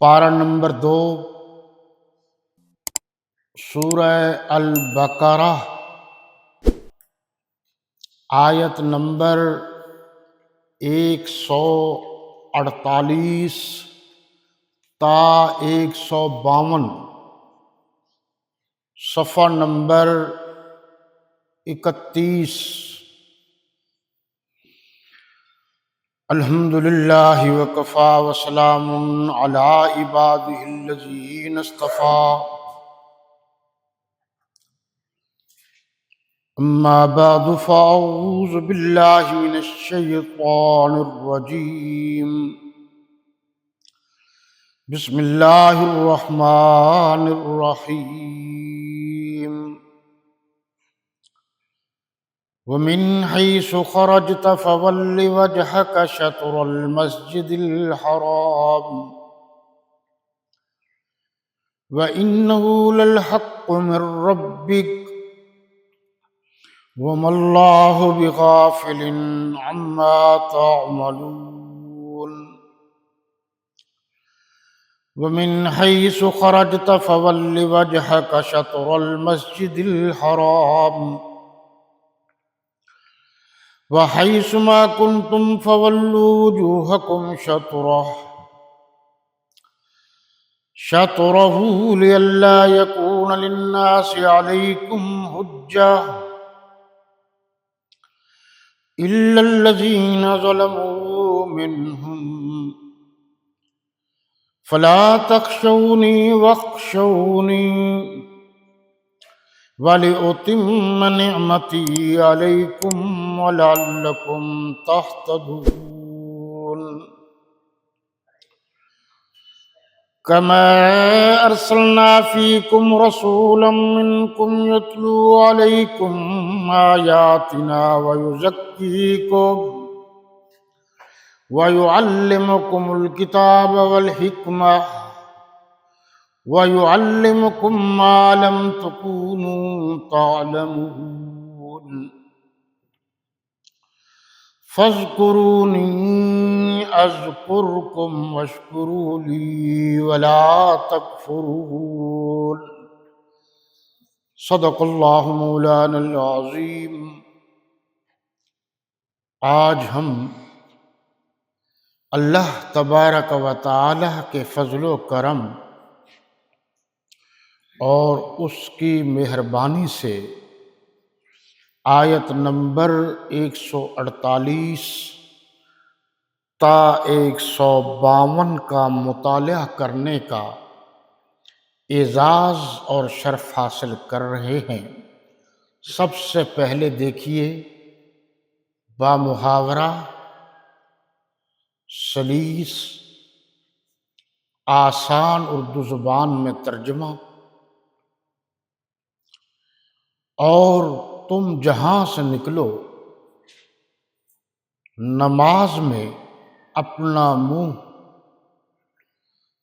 پارہ نمبر 2، سورہ البقرہ، آیت نمبر 148 تا 152، صفحہ نمبر 31۔ الحمدللہ وکفیٰ وسلام علی عبادہ الذین اصطفیٰ، اما بعد فاعوذ باللہ من الشیطان الرجیم، بسم اللہ الرحمن الرحیم۔ ومن حيث خرجت فول وجهك شطر المسجد الحرام وإنه للحق من ربك وما الله بغافل عما تعملون۔ ومن حيث خرجت فول وجهك شطر المسجد الحرام وحيث ما كنتم فولوا وجوهكم شطره لئلا يكون للناس عليكم حجة إلا الذين ظلموا منهم فلا تخشوني واخشوني وَلِأُتِمَّ نِعْمَتِي عَلَيْكُمْ وَلَعَلَّكُمْ تَهْتَدُونَ۔ كَمَا أَرْسَلْنَا فِيكُمْ رَسُولًا مِّنْكُمْ يَتْلُو عَلَيْكُمْ آيَاتِنَا وَيُزَكِّيكُمْ وَيُعَلِّمُكُمُ الْكِتَابَ وَالْحِكْمَةَ وَيُعَلِّمُكُم مَّا لَمْ تَكُونُوا تَعْلَمُونَ۔ فَاذْكُرُونِي أَذْكُرْكُمْ وَاشْكُرُوا لِي وَلَا تَكْفُرُونِ۔ صدق اللہ مولانا العظیم۔ آج ہم اللہ تبارک و تعالی کے فضل و کرم اور اس کی مہربانی سے آیت نمبر 148 تا 152 کا مطالعہ کرنے کا اعزاز اور شرف حاصل کر رہے ہیں۔ سب سے پہلے دیکھیے بامحاورہ، سلیس، آسان اردو زبان میں ترجمہ۔ اور تم جہاں سے نکلو نماز میں اپنا منہ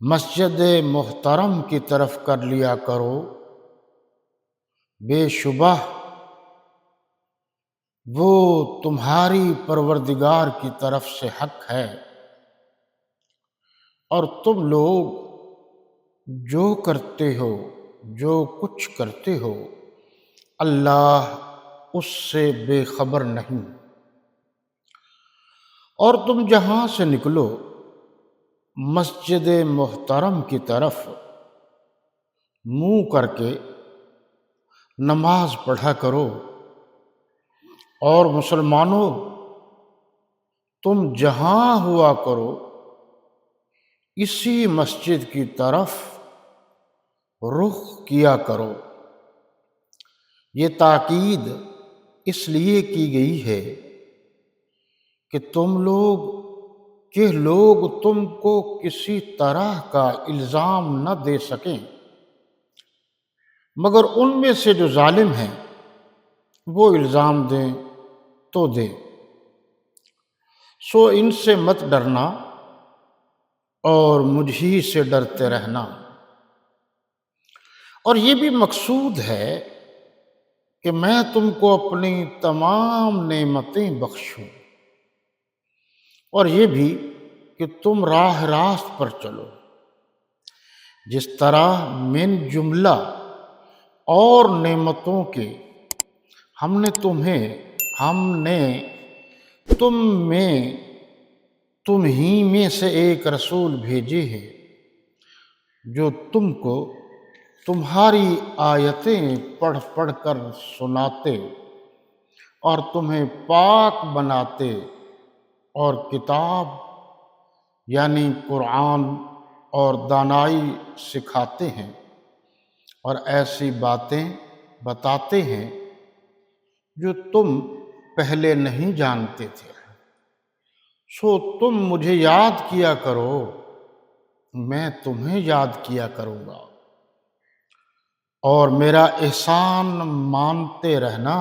مسجد محترم کی طرف کر لیا کرو، بے شبہ وہ تمہاری پروردگار کی طرف سے حق ہے، اور تم لوگ جو کرتے ہو، جو کچھ کرتے ہو، اللہ اس سے بے خبر نہیں۔ اور تم جہاں سے نکلو مسجد محترم کی طرف منہ کر کے نماز پڑھا کرو، اور مسلمانوں تم جہاں ہوا کرو اسی مسجد کی طرف رخ کیا کرو۔ یہ تاکید اس لیے کی گئی ہے کہ لوگ تم کو کسی طرح کا الزام نہ دے سکیں، مگر ان میں سے جو ظالم ہیں وہ الزام دیں تو دیں۔ سو ان سے مت ڈرنا اور مجھ ہی سے ڈرتے رہنا۔ اور یہ بھی مقصود ہے کہ میں تم کو اپنی تمام نعمتیں بخشوں، اور یہ بھی کہ تم راہ راست پر چلو۔ جس طرح من جملہ اور نعمتوں کے ہم نے تم میں تم ہی میں سے ایک رسول بھیجے ہیں جو تم کو تمہاری آیتیں پڑھ پڑھ کر سناتے اور تمہیں پاک بناتے اور کتاب یعنی قرآن اور دانائی سکھاتے ہیں اور ایسی باتیں بتاتے ہیں جو تم پہلے نہیں جانتے تھے، سو تم مجھے یاد کیا کرو، میں تمہیں یاد کیا کروں گا، اور میرا احسان مانتے رہنا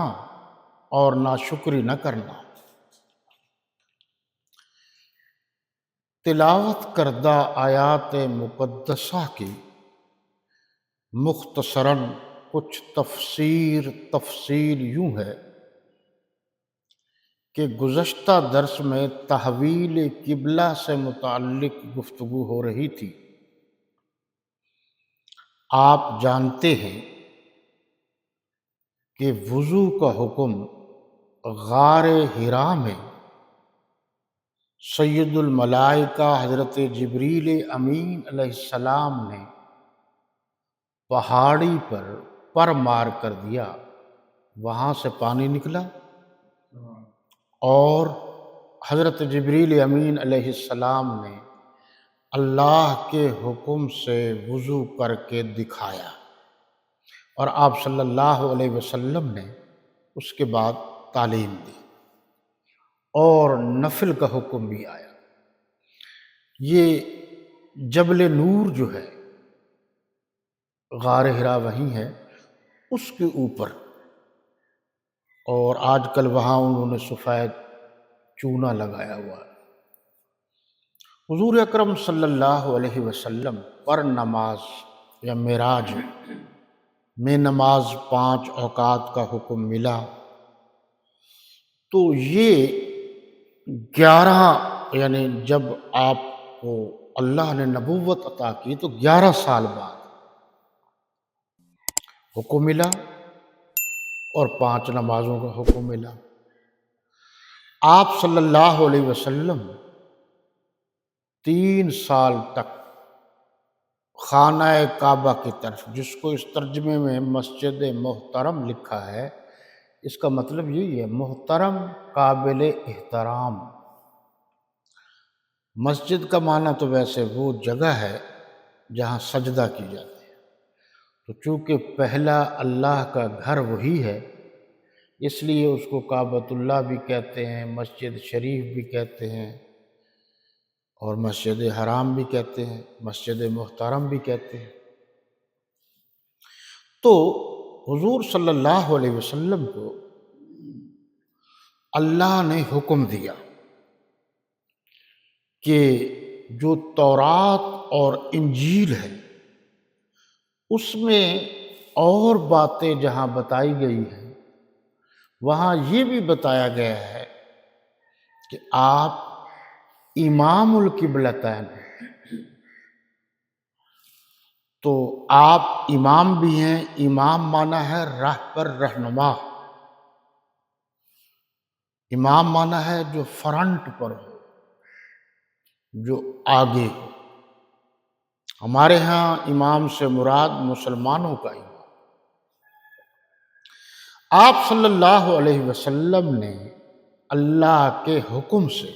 اور ناشکری نہ کرنا۔ تلاوت کردہ آیات مقدسہ کی مختصراً کچھ تفصیل یوں ہے کہ گزشتہ درس میں تحویل قبلہ سے متعلق گفتگو ہو رہی تھی۔ آپ جانتے ہیں کہ وضو کا حکم غار حرا میں سید الملائکہ حضرت جبریل امین علیہ السلام نے پہاڑی پر مار کر دیا، وہاں سے پانی نکلا اور حضرت جبریل امین علیہ السلام نے اللہ کے حکم سے وضو کر کے دکھایا، اور آپ صلی اللہ علیہ وسلم نے اس کے بعد تعلیم دی اور نفل کا حکم بھی آیا۔ یہ جبل نور جو ہے، غار حرا وہیں ہے، اس کے اوپر، اور آج کل وہاں انہوں نے سفید چونا لگایا ہوا ہے۔ حضور اکرم صلی اللہ علیہ وسلم پر نماز یا معراج میں نماز 5 اوقات کا حکم ملا تو یہ 11 یعنی جب آپ کو اللہ نے نبوت عطا کی تو 11 سال بعد حکم ملا اور 5 نمازوں کا حکم ملا۔ آپ صلی اللہ علیہ وسلم 3 سال تک خانہ کعبہ کی طرف، جس کو اس ترجمے میں مسجد محترم لکھا ہے، اس کا مطلب یہی ہے، محترم، قابل احترام۔ مسجد کا معنی تو ویسے وہ جگہ ہے جہاں سجدہ کی جاتی ہے، تو چونکہ پہلا اللہ کا گھر وہی ہے، اس لیے اس کو کعبۃ اللہ بھی کہتے ہیں، مسجد شریف بھی کہتے ہیں، اور مسجد حرام بھی کہتے ہیں، مسجد محترم بھی کہتے ہیں۔ تو حضور صلی اللہ علیہ وسلم کو اللہ نے حکم دیا کہ جو تورات اور انجیل ہے اس میں اور باتیں جہاں بتائی گئی ہیں وہاں یہ بھی بتایا گیا ہے کہ آپ امام القبلتین ہیں، تو آپ امام بھی ہیں۔ امام معنی ہے راہ پر رہنما، امام معنی ہے جو فرنٹ پر ہو، جو آگے ہو۔ ہمارے ہاں امام سے مراد مسلمانوں کا امام۔ آپ صلی اللہ علیہ وسلم نے اللہ کے حکم سے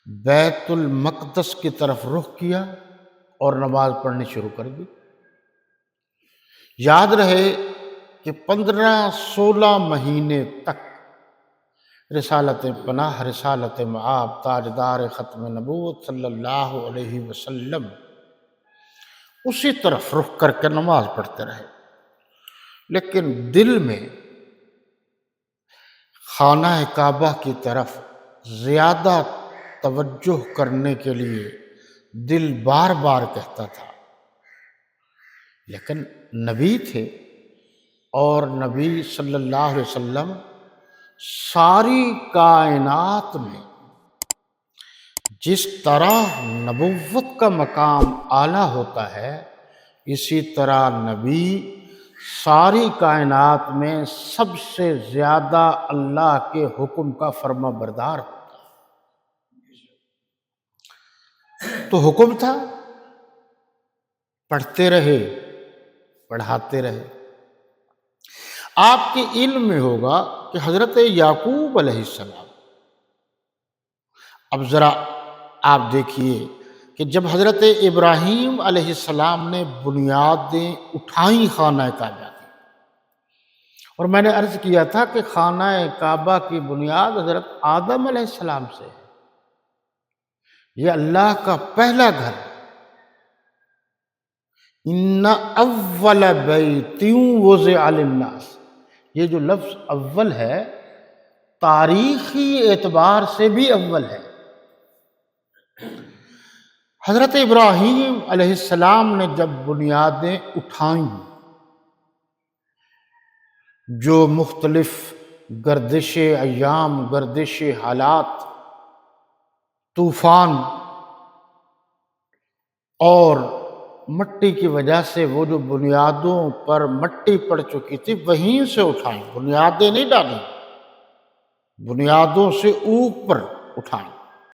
بیت المقدس کی طرف رخ کیا اور نماز پڑھنی شروع کر دی۔ یاد رہے کہ 15-16 مہینے تک رسالت پناہ، رسالت معاب، تاجدار ختم نبوت صلی اللہ علیہ وسلم اسی طرف رخ کر کے نماز پڑھتے رہے، لیکن دل میں خانہ کعبہ کی طرف زیادہ توجہ کرنے کے لیے دل بار بار کہتا تھا، لیکن نبی تھے اور نبی صلی اللہ علیہ وسلم ساری کائنات میں جس طرح نبوت کا مقام اعلیٰ ہوتا ہے، اسی طرح نبی ساری کائنات میں سب سے زیادہ اللہ کے حکم کا فرما بردار ہوتا ہے۔ تو حکم تھا، پڑھتے رہے، پڑھاتے رہے۔ آپ کے علم میں ہوگا کہ حضرت یعقوب علیہ السلام، اب ذرا آپ دیکھیے کہ جب حضرت ابراہیم علیہ السلام نے بنیادیں اٹھائیں خانہ کعبہ کی، اور میں نے عرض کیا تھا کہ خانہ کعبہ کی بنیاد حضرت آدم علیہ السلام سے ہے، یہ اللہ کا پہلا گھر ہے۔ ان اول بیت وضع للناس، یہ جو لفظ اول ہے تاریخی اعتبار سے بھی اول ہے۔ حضرت ابراہیم علیہ السلام نے جب بنیادیں اٹھائیں، جو مختلف گردش ایام، گردش حالات، طوفان اور مٹی کی وجہ سے وہ جو بنیادوں پر مٹی پڑ چکی تھی وہیں سے اٹھائیں، بنیادیں نہیں ڈالیں، بنیادوں سے اوپر اٹھائیں۔